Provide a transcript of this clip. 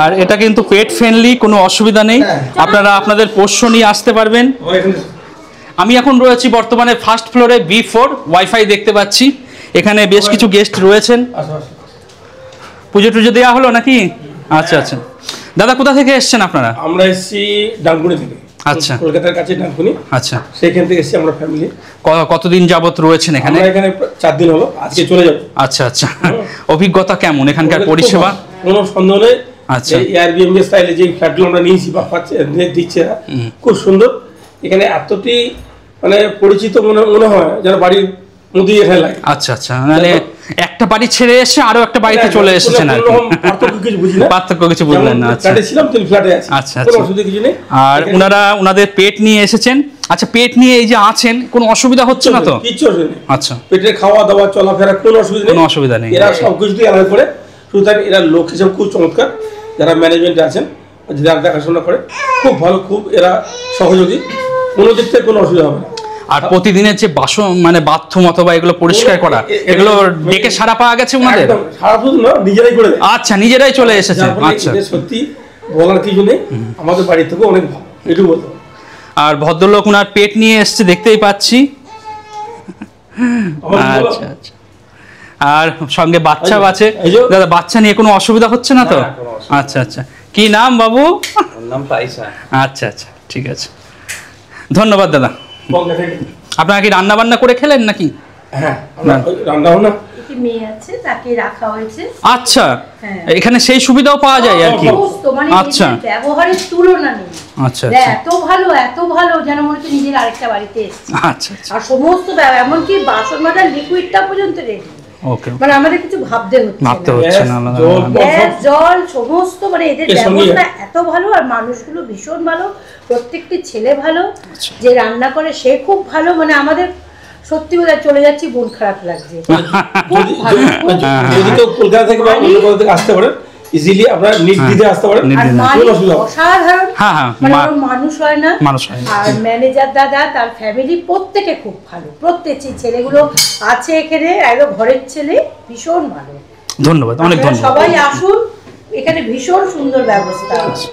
আর এটা কিন্তু পেট ফ্রেন্ডলি, কোনো অসুবিধা নেই, আপনারা আপনাদের পোষ্য নিয়ে আসতে পারবেন। আমি এখন রয়েছি বর্তমানে ফার্স্ট ফ্লোরে B4, ওয়াইফাই দেখতে পাচ্ছি। এখানে বেশ কিছু গেস্ট রয়েছেন। পুজো টুজো দেওয়া হলো নাকি? আচ্ছা আচ্ছা। দাদা কোথা থেকে এসেছেন আপনারা? আমরা এসেছি ডানকুনি থেকে। আচ্ছা, কলকাতার কাছে ডানকুনি। আচ্ছা, সেখান থেকে এসেছি আমরা ফ্যামিলি। কতদিন যাবত রয়েছেন এখানে? আমরা এখানে 4 দিন হলো, আজকে চলে যাব। আচ্ছা আচ্ছা। অভিজ্ঞতা কেমন এখানকার পরিষেবা? কোনো সন্দেহ নেই। আচ্ছা, এই এয়ারবিএনবি স্টাইলে যে ফ্ল্যাটগুলো আমরা নিয়েছি বা পাচ্ছে দিচ্ছে খুব সুন্দর। এখানে এতটি মানে পরিচিত মনে হয় যেন বাড়ির মধ্যে এখানে লাগে। আচ্ছা আচ্ছা, মানে একটা বাড়ি ছেড়ে এসে আরো একটা বাড়িতে চলে এসেছেন আর কি। পার্থক্য কিছু বুঝি না, পার্থক্য কিছু বুঝলেন না। আচ্ছা, ফ্ল্যাটে ছিলাম, তুমি ফ্ল্যাটে আছি। আচ্ছা কোনো আচ্ছা, অসুবিধা কিছু নেই। আর ওনাদের পেট নিয়ে এসেছেন। আচ্ছা, পেট নিয়ে এই যে আছেন, কোনো অসুবিধা হচ্ছে না তো? কিচ্ছু অসুবিধা নেই। আচ্ছা, পেটের খাওয়া দাওয়া চলাফেরা কোনো অসুবিধা নেই, কোনো অসুবিধা নেই। এরা সবকিছুতেই আলাদা করে। সুতরাং এরা লোক হিসেবে খুব চমৎকার, যারা ম্যানেজমেন্টে আছেন, যারা দেখাশোনা করে খুব ভালো, খুব এরা সহযোগী, কোনো দিক থেকে কোনো অসুবিধা হবে না। আর প্রতিদিনের যে বাসন মানে বাথরুম অথবা এগুলো পরিষ্কার করা, এগুলো ডেকে সারা পাওয়া গেছে ওনাদের? সারা শুধু না, নিজেরাই করে দেয়। আচ্ছা, নিজেরাই চলে এসেছে। আচ্ছা, সত্যি বলার কিছু নেই, আমাদের বাড়ি থেকে অনেক ভালো, এটুকু বলতে হবে। আর ভদ্রলোক ওনার পেট নিয়ে এসছে দেখতেই পাচ্ছি। আচ্ছা আচ্ছা। আর সঙ্গে বাচ্চা আছে। দাদা বাচ্চা নিয়ে কোনো অসুবিধা হচ্ছে না তো? আচ্ছা আচ্ছা। কি নাম বাবু? নাম পাইসা। আচ্ছা আচ্ছা, ঠিক আছে, ধন্যবাদ দাদা। আপনারা কি রান্না বান্না করে খেলেন নাকি? হ্যাঁ, রান্না বান্না মেয়ে আছে, তাকে রাখা হয়েছে। আচ্ছা, এখানে সেই সুবিধাও পাওয়া যায় আর কি? আচ্ছা, ব্যবহারের তুলনা নেই। আচ্ছা, এত ভালো যেন মনে হচ্ছে নিজের আরেকটা বাড়িতে এসেছি। আচ্ছা, আর সমস্ত এমনকি বাসন মাজার লিকুইডটা পর্যন্ত রেডি। ওকে, মানে আমাদের কিছু ভাবতে হচ্ছে না। গ্যাস, জল সমস্ত, মানে এদের ব্যবস্থা এত ভালো। আর মানুষগুলো ভীষণ ভালো, প্রত্যেকটি ছেলে ভালো, যে রান্না করে সে খুব ভালো। মানে আমাদের সত্যি কথা চলে যাচ্ছি, মন খারাপ লাগছে। যদি কেউ কলকাতা থেকে বা অন্য কোথাও থেকে আসতে পারেন, ইজিলি আপনারা নির্দ্বিধে আসতে পারেন। অসাধারণ, মানুষ হয় না। আর ম্যানেজার দাদা, তার ফ্যামিলি প্রত্যেকে খুব ভালো। প্রত্যেক ছেলেগুলো আছে এখানে, একদম ঘরের ছেলে, ভীষণ ভালো। ধন্যবাদ, অনেক ধন্যবাদ। সবাই আসুন, এখানে ভীষণ সুন্দর ব্যবস্থা আছে।